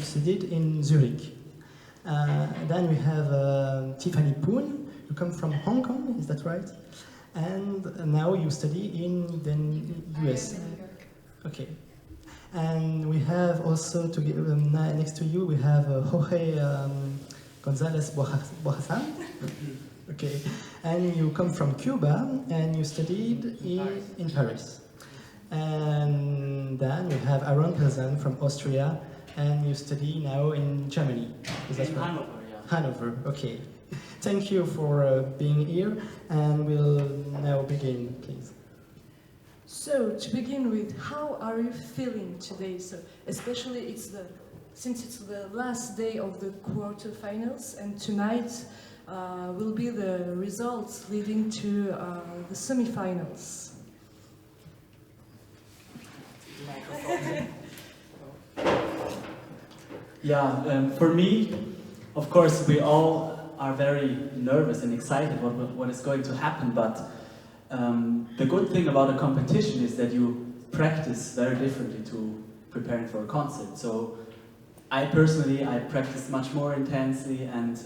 studied in Zurich. Then we have Tiffany Poon, you come from Hong Kong, is that right? And now you study in the US. Okay. And we have also, next to you, we have Jorge González Buajasan. Okay. And you come from Cuba, and you studied in Paris. And then we have Aaron Pilsan from Austria, and you study now in Germany. Is that right? Hanover, yeah. Hanover, okay. Thank you for being here, and we'll now begin, please. So, to begin with, how are you feeling today? So, especially since it's the last day of the quarterfinals, and tonight will be the results leading to the semifinals. Yeah, for me, of course, we all are very nervous and excited what is going to happen, but the good thing about a competition is that you practice very differently to preparing for a concert. So I practice much more intensely and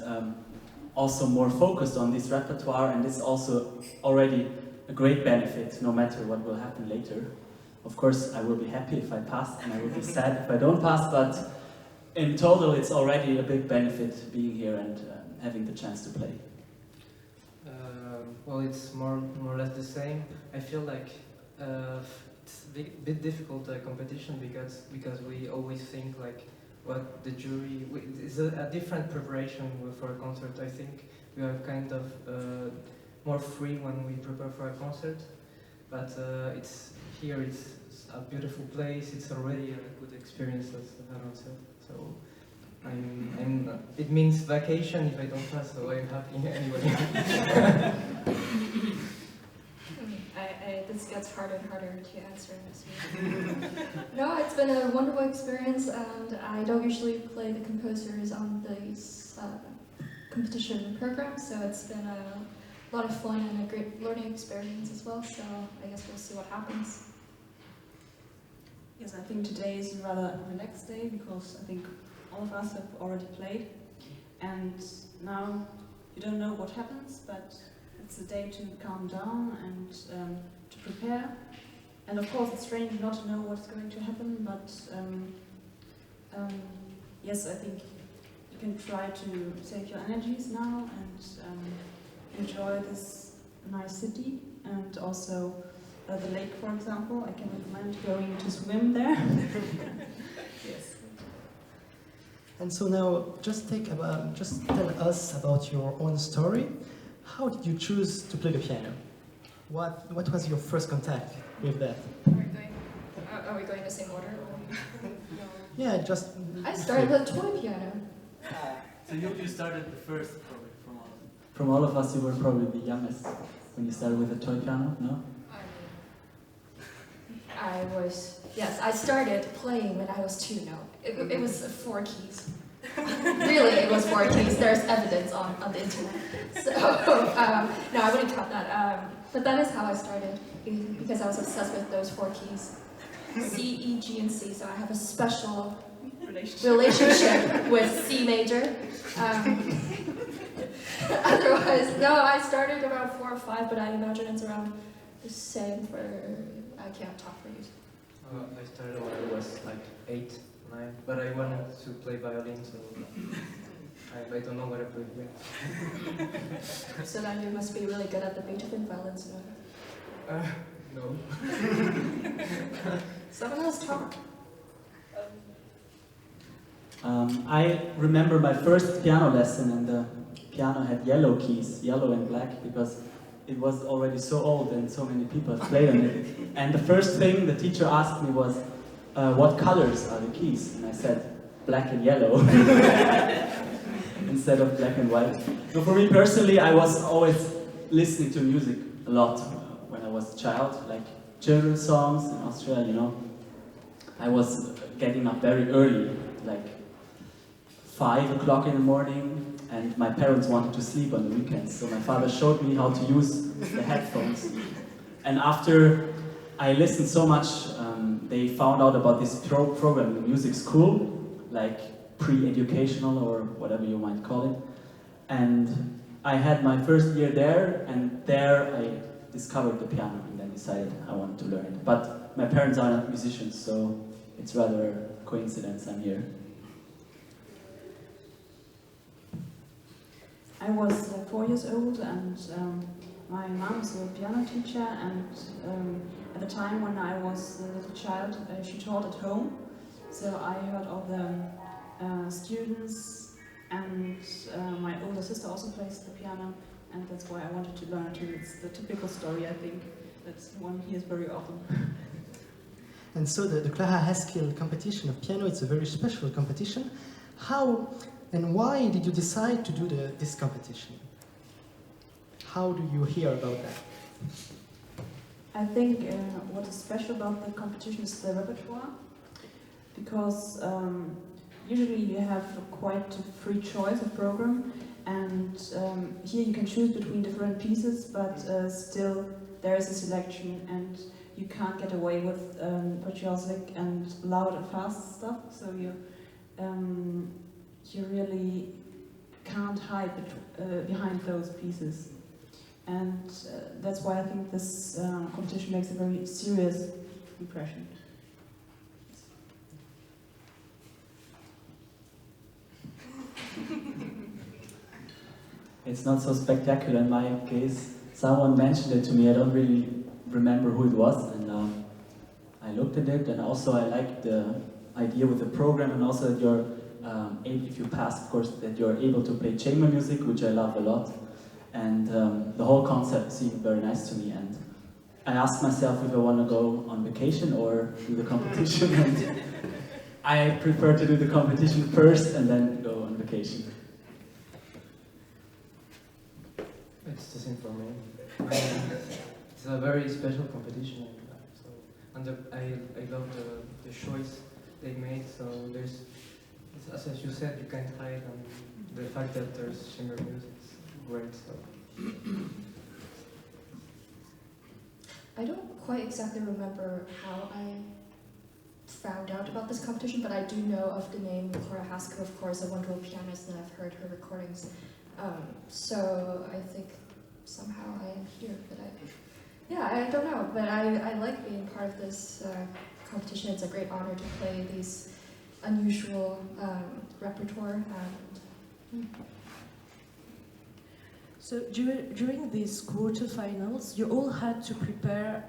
also more focused on this repertoire, and it's also already a great benefit no matter what will happen later. Of course, I will be happy if I pass, and I will be sad if I don't pass, but in total, it's already a big benefit being here and having the chance to play. Well, it's more or less the same. I feel like it's a bit difficult competition because we always think like what the jury. It's a different preparation for a concert. I think we are kind of more free when we prepare for a concert, but it's a beautiful place. It's already a good experience, as Aaron said. So it means vacation if I don't pass, so I'm happy anyway. This gets harder and harder to answer this week. No, it's been a wonderful experience, and I don't usually play the composers on these competition programs, so it's been a lot of fun and a great learning experience as well, so I guess we'll see what happens. Yes, I think today is a rather relaxed day because I think all of us have already played, and now you don't know what happens, but it's a day to calm down and to prepare. And of course it's strange not to know what's going to happen, but yes, I think you can try to save your energies now and enjoy this nice city, and also the lake, for example. I can recommend going to swim there. Yes. And so now, just tell us about your own story. How did you choose to play the piano? What was your first contact with that? Are we going the same order? Yeah, just... I started with a toy piano. So you started the first, probably, from all of us. You were probably the youngest when you started with a toy piano, no? I started playing when I was 2, no. It was 4 keys. Really, it was 4 keys. There's evidence on the internet. So, no, I wouldn't count that. But that is how I started, because I was obsessed with those 4 keys. C, E, G, and C, so I have a special relationship with C major. Otherwise, no, I started around 4 or 5, but I imagine it's around the same for... I can't talk for you. I started when I was like 8, 9, but I wanted to play violin, so I don't know what I played yet. So then you must be really good at the Beethoven violin sonata. No. Someone else talk. I remember my first piano lesson, and the piano had yellow keys, yellow and black, because it was already so old and so many people have played on it. And the first thing the teacher asked me was, what colors are the keys? And I said, black and yellow, instead of black and white. So for me personally, I was always listening to music a lot when I was a child, like children's songs in Austria, you know. I was getting up very early, like 5 o'clock in the morning, and my parents wanted to sleep on the weekends, so my father showed me how to use the headphones. And after I listened so much, they found out about this program in the music school, like pre-educational or whatever you might call it. And I had my first year there, and there I discovered the piano and then decided I wanted to learn it. But my parents are not musicians, so it's rather a coincidence I'm here. I was 4 years old, and my mom was a piano teacher, and at the time when I was a little child, she taught at home. So I heard all the students, and my older sister also plays the piano, and that's why I wanted to learn too. It's the typical story, I think, that one hears very often. And so the Clara Haskil competition of piano, it's a very special competition. How and why did you decide to do this competition? How do you hear about that? I think what is special about the competition is the repertoire, because usually you have quite a free choice of program, and here you can choose between different pieces, but still there is a selection, and you can't get away with virtuosic and loud and fast stuff, so you really can't hide behind those pieces. And that's why I think this competition makes a very serious impression. It's not so spectacular in my case. Someone mentioned it to me, I don't really remember who it was, and I looked at it, and also I liked the idea with the program, and also that you're, if you pass, of course, that you're able to play chamber music, which I love a lot, and the whole concept seemed very nice to me, and I asked myself if I want to go on vacation or do the competition, and I prefer to do the competition first and then go on vacation. It's the same for me. It's a very special competition, and I love the choice they made. So there's, as you said, you can't hide on the fact that there's chamber music. It's great. So I don't quite exactly remember how I found out about this competition, but I do know of the name Clara Haskil, of course, a wonderful pianist, and I've heard her recordings. So I think somehow I am here, but I don't know, but I like being part of this competition. It's a great honor to play these unusual repertoire. So during these quarterfinals, you all had to prepare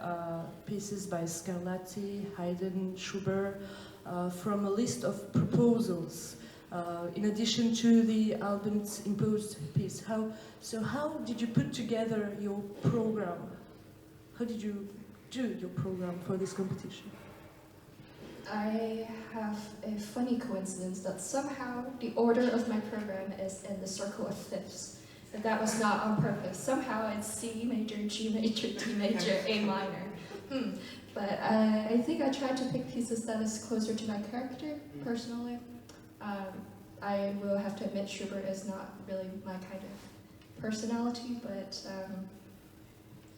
pieces by Scarlatti, Haydn, Schubert, from a list of proposals. In addition to the Albin's imposed piece. How did you put together your program? How did you do your program for this competition? I have a funny coincidence that somehow the order of my program is in the circle of fifths. But that was not on purpose. Somehow it's C major, G major, D major, A minor. But I think I tried to pick pieces that is closer to my character, personally. I will have to admit Schubert is not really my kind of personality, but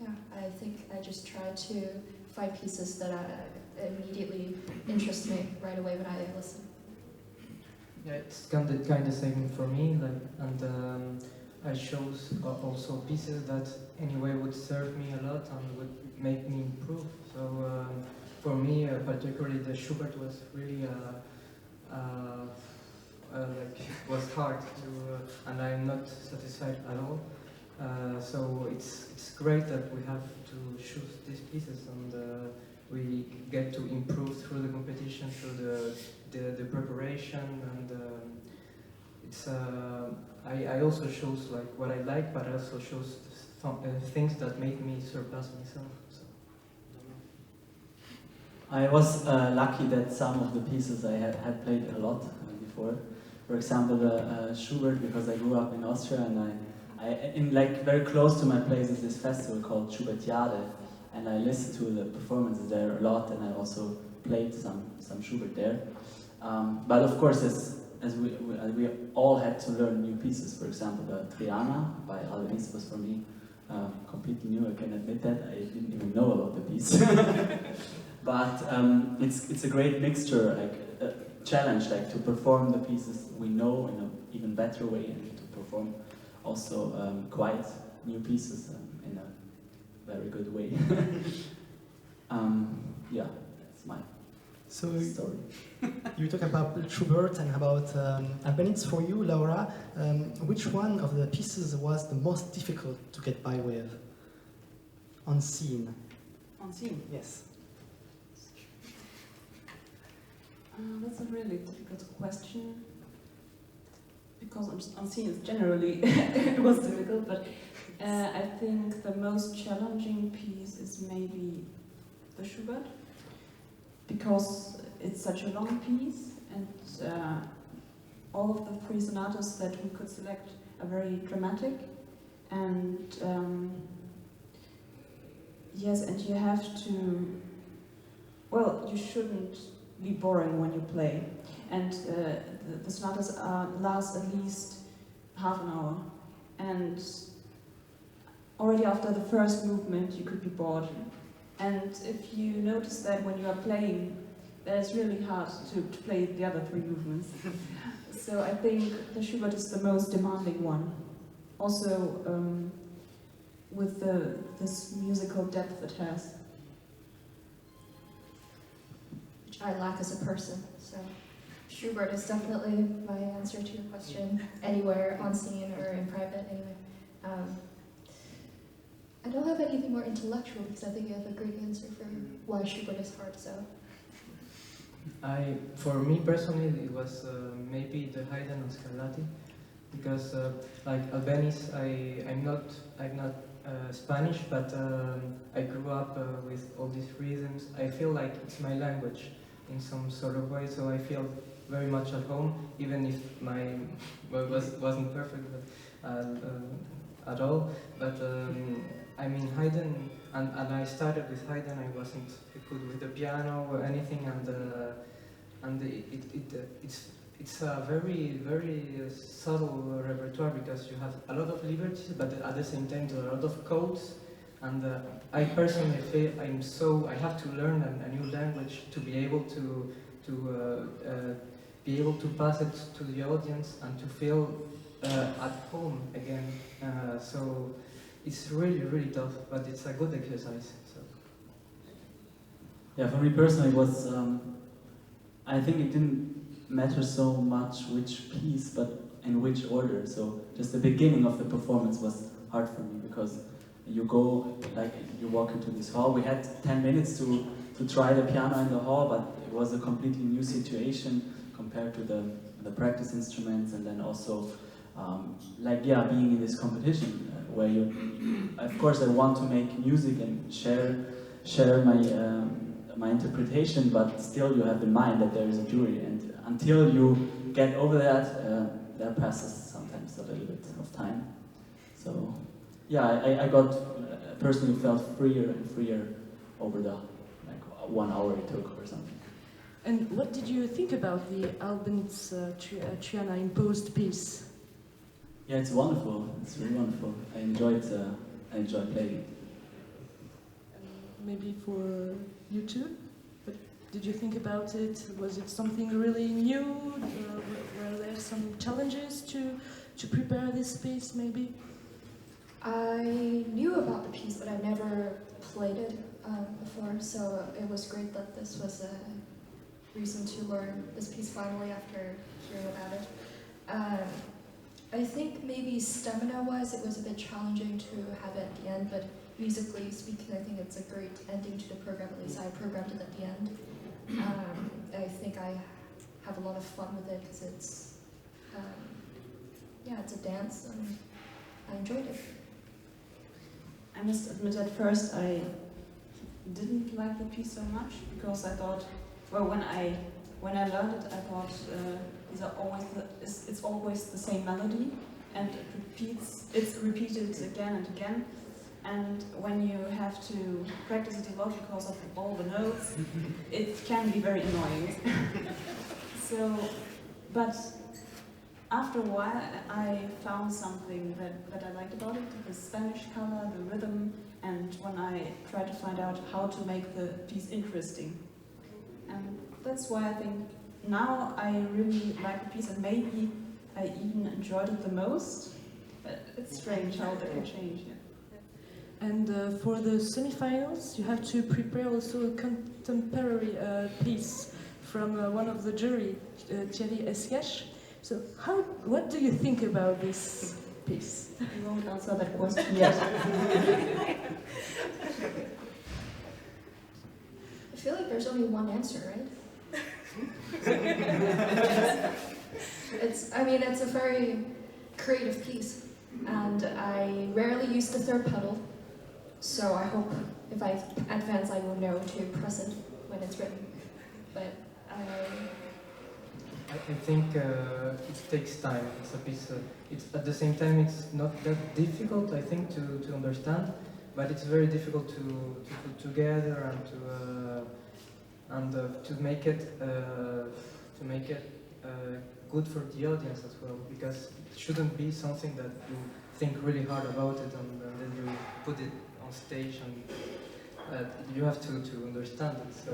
yeah, I think I just tried to find pieces that immediately interest me right away when I listen. yeah, it's kind of same for me. And I chose also pieces that anyway would serve me a lot and would make me improve. So for me, particularly the Schubert was really was hard to, and I'm not satisfied at all. So it's great that we have to choose these pieces, and we get to improve through the competition, through the preparation, and it's. I also chose like what I like, but I also chose some things that made me surpass myself. So. I was lucky that some of the pieces I had played a lot before. For example, the Schubert, because I grew up in Austria, and in like very close to my place is this festival called Schubertiade, and I listened to the performances there a lot, and I also played some Schubert there. But of course, as we all had to learn new pieces. For example, the Triana by Albanese was for me completely new. I can admit that I didn't even know about the piece. But it's a great mixture. Like challenge, like to perform the pieces we know in an even better way, and to perform also quite new pieces in a very good way. Yeah, that's my story. You talk about Schubert and about Albéniz. For you, Laura, which one of the pieces was the most difficult to get by with on scene? On scene? Yes. That's a really difficult question, because on scene is generally it was difficult, but I think the most challenging piece is maybe the Schubert, because it's such a long piece, and all of the three sonatas that we could select are very dramatic, and yes, and you have to, well, you shouldn't be boring when you play, and the sonatas last at least half an hour, and already after the first movement you could be bored, and if you notice that when you are playing, that it's really hard to play the other three movements. So I think the Schubert is the most demanding one, also with this musical depth it has. I lack as a person, so Schubert is definitely my answer to your question, anywhere, on scene or in private, anyway. I don't have anything more intellectual, because I think you have a great answer for why Schubert is hard, so. For me personally, it was maybe the Haydn and Scarlatti, because like Albéniz, I'm not Spanish, but I grew up with all these rhythms. I feel like it's my language in some sort of way, so I feel very much at home, even if my wasn't perfect at all. But I mean, Haydn, and I started with Haydn. I wasn't good with the piano or anything, and it's a very subtle repertoire, because you have a lot of liberties, but at the same time there are a lot of codes. And I personally feel I have to learn a new language to be able to pass it to the audience and to feel at home again. So it's really tough, but it's a good exercise. So. Yeah, for me personally, it was I think it didn't matter so much which piece, but in which order. So just the beginning of the performance was hard for me, because you go, like, you walk into this hall. We had 10 minutes to try the piano in the hall, but it was a completely new situation compared to the practice instruments, and then also being in this competition where you, of course, I want to make music and share my interpretation, but still you have in mind that there is a jury, and until you get over that, there passes sometimes a little bit of time. So. Yeah, I got personally felt freer and freer over the 1 hour it took or something. And what did you think about the Albéniz Triana imposed piece? Yeah, it's wonderful. It's really wonderful. I enjoyed playing. Maybe for you too. But did you think about it? Was it something really new? Were there some challenges to prepare this piece? Maybe. I knew about the piece, but I never played it before, so it was great that this was a reason to learn this piece finally after hearing about it. I think maybe stamina-wise it was a bit challenging to have it at the end, but musically speaking I think it's a great ending to the program, at least I programmed it at the end. I think I have a lot of fun with it, because it's a dance, and I enjoyed it. I must admit, at first I didn't like the piece so much, because I thought, well, when I learned it, I thought it's always the same melody, and it's repeated again and again, and when you have to practice it a lot because of all the notes, it can be very annoying. So, but after a while, I found something that I liked about it, the Spanish color, the rhythm, and when I tried to find out how to make the piece interesting. And that's why I think now I really like the piece, and maybe I even enjoyed it the most. But it's strange how that can change. Yeah. And for the semifinals, you have to prepare also a contemporary piece from one of the jury, Thierry Esquèche. So what do you think about this piece? You won't answer that question yet. I feel like there's only one answer, right? It's a very creative piece, and I rarely use the third pedal, so I hope if I advance I will know to press it when it's written. But I think it takes time. It's a piece. It's at the same time it's not that difficult, I think, to understand, but it's very difficult to put together and to make it good for the audience as well, because it shouldn't be something that you think really hard about it and then you put it on stage, and you have to understand it. So,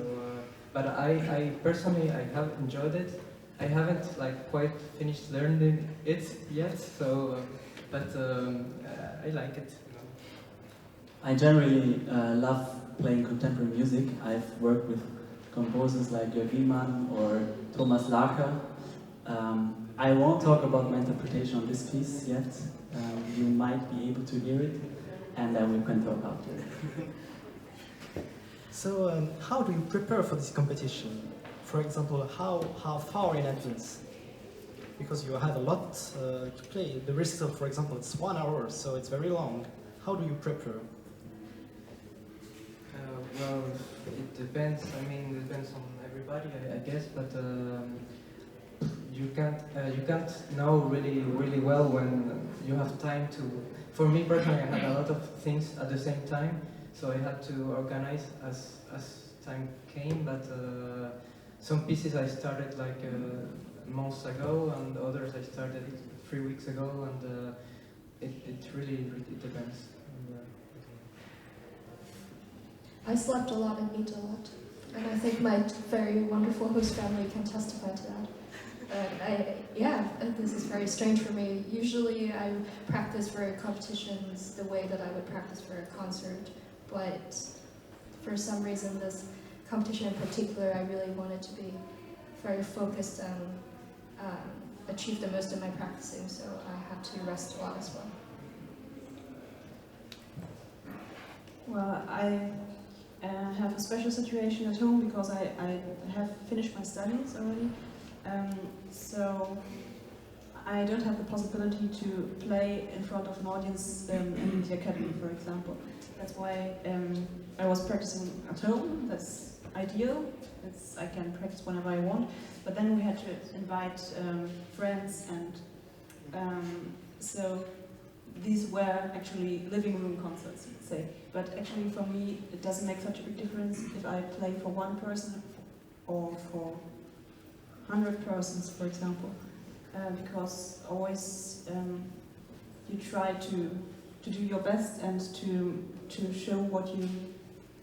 but I personally I have enjoyed it. I haven't quite finished learning it yet, so but I like it. You know. I generally love playing contemporary music. I've worked with composers like Jorge or Thomas Lacher. I won't talk about my interpretation of this piece yet. You might be able to hear it, and then we can talk after. So, how do you prepare for this competition? For example, how far in advance? Because you have a lot to play. The recital, for example, it's 1 hour, so it's very long. How do you prepare? Well, it depends. I mean, it depends on everybody, I guess. But you can't know really well when you have time to. For me personally, I had a lot of things at the same time, so I had to organize as time came. But some pieces I started months ago, and others I started 3 weeks ago, and it really depends. I slept a lot and eat a lot, and I think my very wonderful host family can testify to that. This is very strange for me. Usually I practice for competitions the way that I would practice for a concert, but for some reason this competition in particular, I really wanted to be very focused and achieve the most in my practicing, so I had to rest a lot as well. Well, I have a special situation at home because I have finished my studies already. So I don't have the possibility to play in front of an audience in the academy, for example. That's why I was practicing at home. That's ideal. I can practice whenever I want. But then we had to invite friends, and so these were actually living room concerts, let's say. But actually for me, it doesn't make such a big difference if I play for one person or for 100 persons, for example, because always you try to do your best and to show what you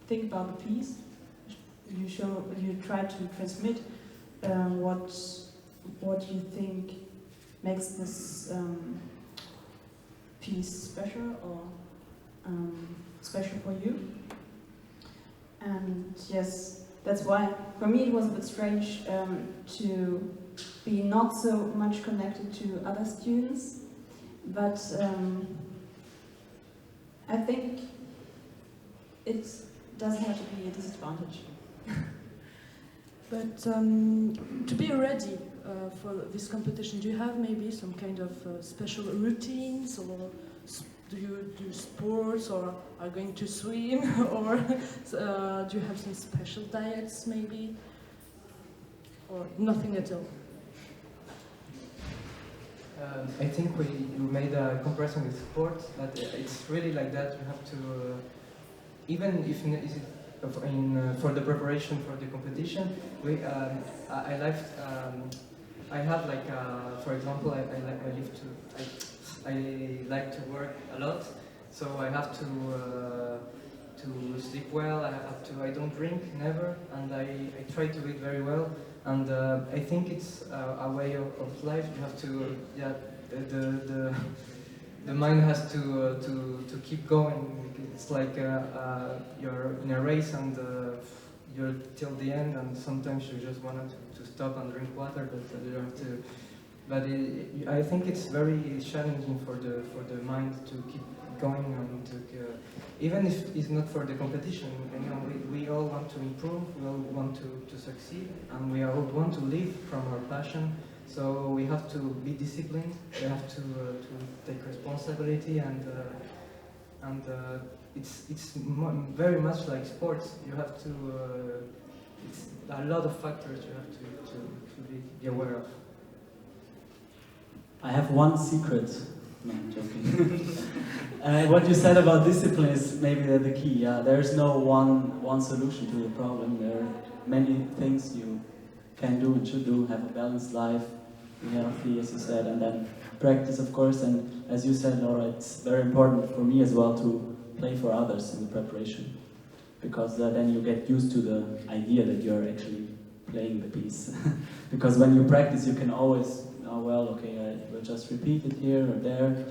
think about the piece. You try to transmit what you think makes this piece special or special for you. And yes, that's why for me it was a bit strange to be not so much connected to other students, but I think it doesn't have to be a disadvantage. But to be ready for this competition, do you have maybe some kind of special routines, or do you do sports, or are going to swim, or do you have some special diets maybe, or nothing at all? I think we made a comparison with sports, but it's really like that. You have to, even if for the preparation for the competition, I have for example, I like to work a lot, so I have to to sleep well. I don't drink, never, and I try to eat very well. And I think it's a way of life. You have to, yeah, the mind has to keep going. It's like you're in a race and you're till the end, and sometimes you just want to stop and drink water, but you have to. But I think it's very challenging for the mind to keep going and to, even if it's not for the competition. You know, we all want to improve, we all want to succeed, and we all want to live from our passion. So we have to be disciplined. We have to take responsibility, and it's very much like sports. You have to. It's a lot of factors you have to be aware of. I have one secret. No, I'm joking. What you said about discipline is maybe the key. Yeah, there's no one solution to the problem. There are many things you can do and should do. Have a balanced life, be healthy, as you said, and then practice, of course. And as you said, Nora, it's very important for me as well to play for others in the preparation, because then you get used to the idea that you're actually playing the piece. Because when you practice, you can always. Oh well, okay, I will just repeat it here or there,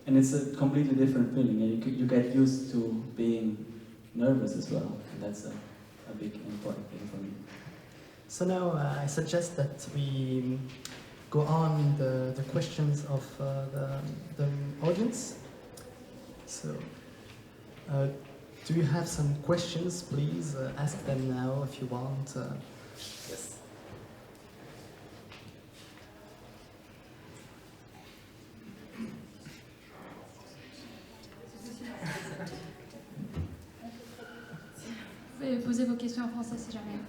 and it's a completely different feeling, and you get used to being nervous as well, and that's a big important thing for me. So now I suggest that we go on the questions of the audience. So, do you have some questions? Please ask them now if you want. Yes. Vous pouvez poser vos questions en français si jamais.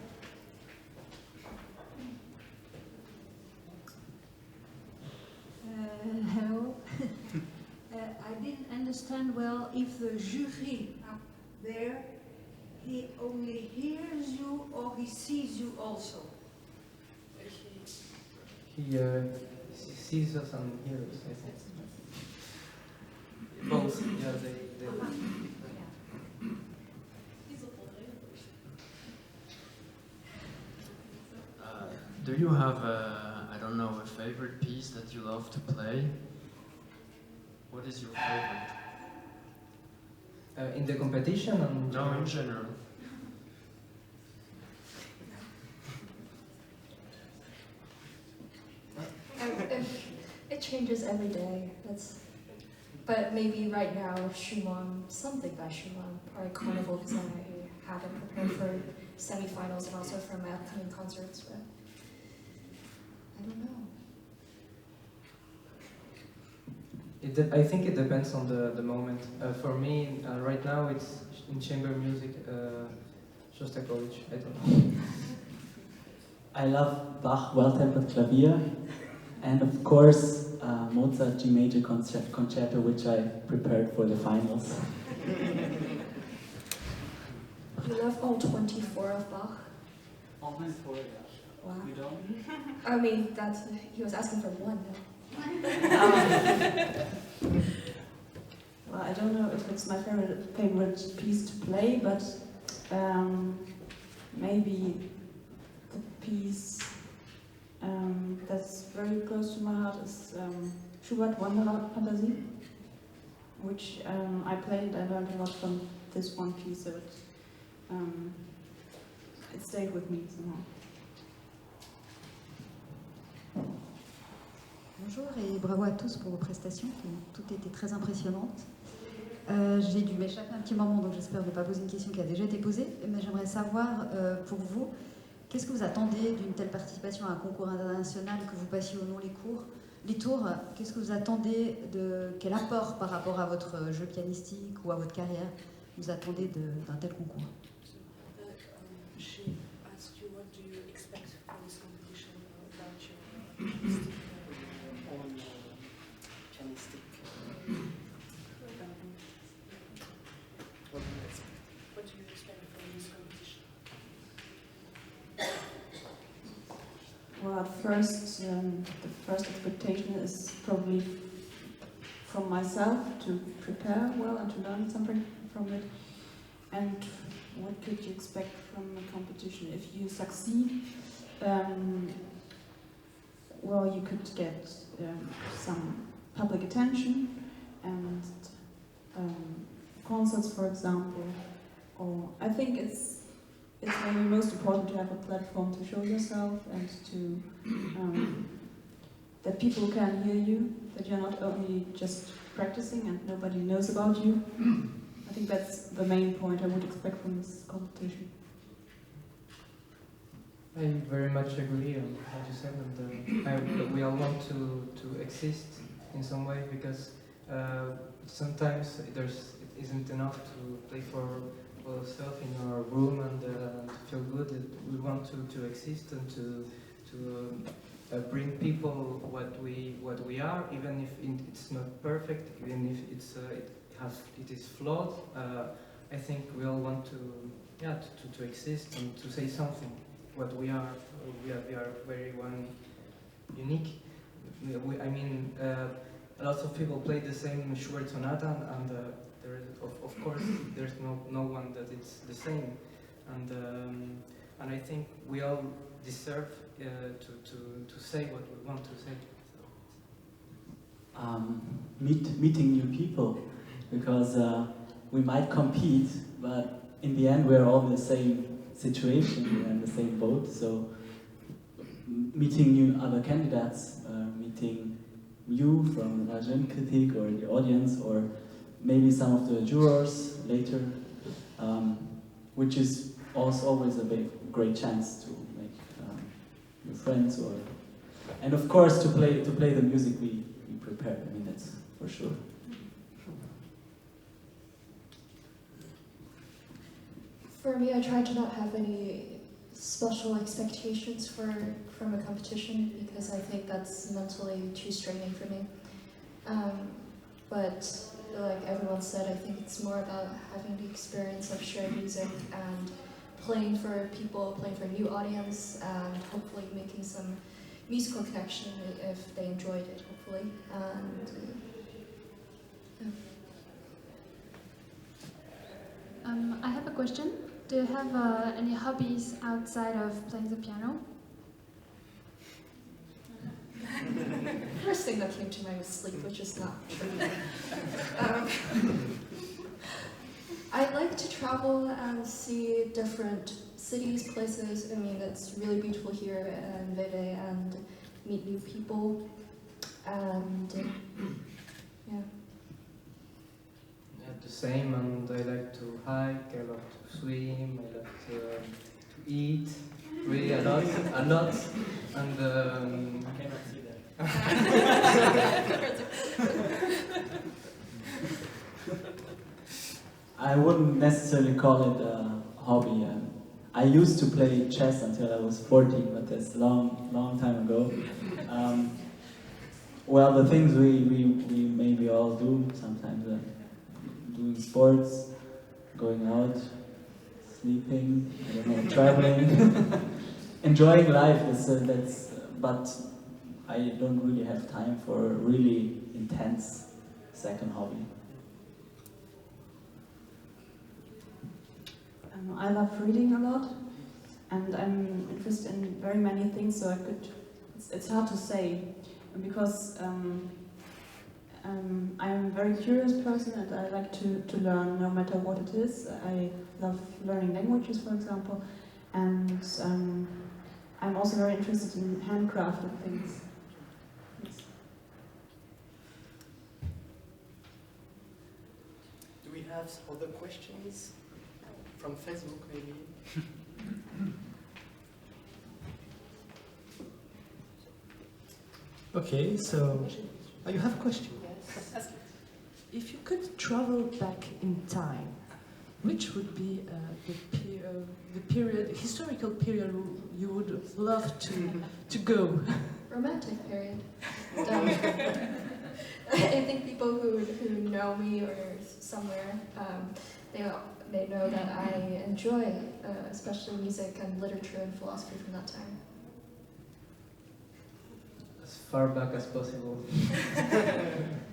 Hello. I didn't understand well if the jury up there, he only hears you or he sees you also. He sees us and hears us, I think. Both, yeah, they do you have I don't know, a favorite piece that you love to play? What is your favorite? in the competition and No, in general. It changes every day. But maybe right now, Schumann, something by Schumann, probably Carnival, because I haven't prepared for semifinals and also for my upcoming concerts. But I don't know. I think it depends on the moment. For me, right now, it's in chamber music, Shostakovich, I don't know. I love Bach Well-Tempered Clavier, and of course Mozart G Major Concerto, which I prepared for the finals. You love all 24 of Bach? All 24, yeah. Wow. You don't? I mean, he was asking for one. Well, I don't know if it's my favorite piece to play, but maybe the piece that's very close to my heart is Schubert Wanderer Fantasie, which I played. I learned a lot from this one piece, so it stayed with me somehow. Bonjour et bravo à tous pour vos prestations qui ont toutes été très impressionnantes. J'ai dû m'échapper un petit moment, donc j'espère ne pas poser une question qui a déjà été posée, mais j'aimerais savoir pour vous, qu'est-ce que vous attendez d'une telle participation à un concours international, que vous passiez ou non les tours, qu'est-ce que vous attendez quel apport par rapport à votre jeu pianistique ou à votre carrière vous attendez d'un tel concours? She asked you what do you expect from this competition about your On pianistic. What do you expect from this competition? Well, at first, the first expectation is probably from myself to prepare well and to learn something from it. And what could you expect from a competition? If you succeed, well, you could get some public attention and concerts, for example. Or I think it's maybe most important to have a platform to show yourself and to that people can hear you, that you're not only just practicing and nobody knows about you. I think that's the main point I would expect from this competition. I very much agree on what you said, and we all want to exist in some way, because sometimes it isn't enough to play for ourselves in our room and feel good. We want to exist and to bring people what we are, even if it's not perfect, even if it is flawed. I think we all want to exist and to say something. What we are very unique. Lots of people play the same Schubert sonata, and there is, of course, there's no one that it's the same, and I think we all deserve to say what we want to say. Meeting new people, because we might compete, but in the end we're all in the same situation, we're in the same boat. So meeting new other candidates, meeting you from La Jeune critique or the audience, or maybe some of the jurors later, which is also always a great chance to make new friends, and of course to play the music we prepared. I mean, that's for sure. For me, I try to not have any special expectations from a competition, because I think that's mentally too straining for me. But like everyone said, I think it's more about having the experience of shared music and playing for people, playing for a new audience, and hopefully making some musical connection if they enjoyed it, hopefully. And I have a question. Do you have any hobbies outside of playing the piano? First thing that came to mind was sleep, which is not true. I like to travel and see different cities, places. I mean, it's really beautiful here in Vevey, and meet new people. And yeah. The same, and I like to hike, I love to swim, I love to eat, really a lot, and I cannot see that. I wouldn't necessarily call it a hobby. I used to play chess until I was 14, but that's a long time ago. Well, the things we maybe all do sometimes. Doing sports, going out, sleeping, I don't know, traveling, enjoying life. But I don't really have time for a really intense second hobby. I love reading a lot, and I'm interested in very many things. So it's hard to say, because I'm a very curious person, and I like to learn no matter what it is. I love learning languages, for example, and I'm also very interested in handcrafted things. Yes. Do we have other questions from Facebook, maybe? Okay, so you have a question? Yes. If you could travel back in time, which would be the historical period you would love to go? Romantic period. I think people who know me or somewhere, they know that I enjoy especially music and literature and philosophy from that time. as far back as possible.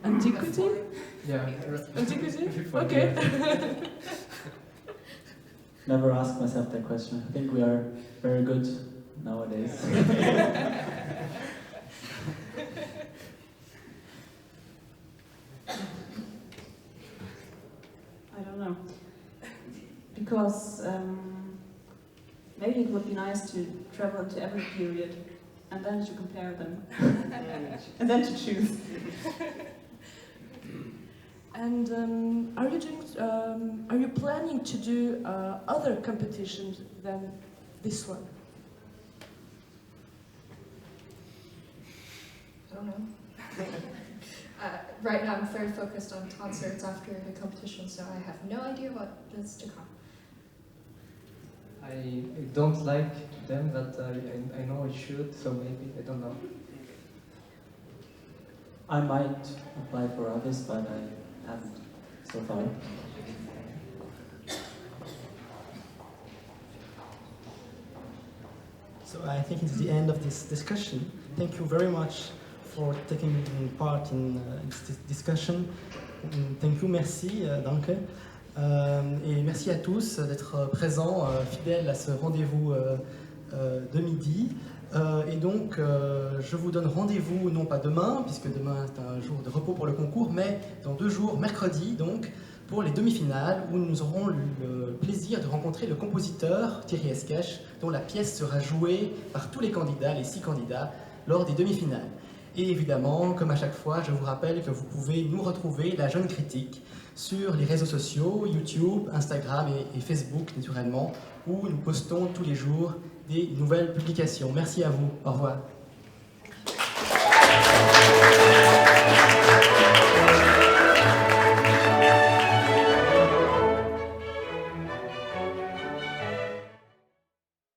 Antiquity? Yeah. Antiquity? Before, Okay. yeah. Never ask myself that question. I think we are very good nowadays. I don't know. Because maybe it would be nice to travel into every period and then to compare them and then to choose. And are you planning to do other competitions than this one? I don't know. Right now I'm very focused on concerts after the competition, so I have no idea what is to come. I don't like them, but I know I should, so maybe, I don't know. I might apply for others, but I haven't so far. So I think it's the end of this discussion. Thank you very much for taking part in this discussion. Thank you, merci, danke. Et merci à tous d'être présents, fidèles à ce rendez-vous de midi. Et donc, je vous donne rendez-vous, non pas demain, puisque demain c'est un jour de repos pour le concours, mais dans 2 jours, mercredi, donc, pour les demi-finales, où nous aurons le plaisir de rencontrer le compositeur Thierry Esquèche, dont la pièce sera jouée par tous les candidats, les 6 candidats, lors des demi-finales. Et évidemment, comme à chaque fois, je vous rappelle que vous pouvez nous retrouver, la Jeune Critique, sur les réseaux sociaux, YouTube, Instagram et Facebook, naturellement, où nous postons tous les jours des nouvelles publications. Merci à vous. Au revoir.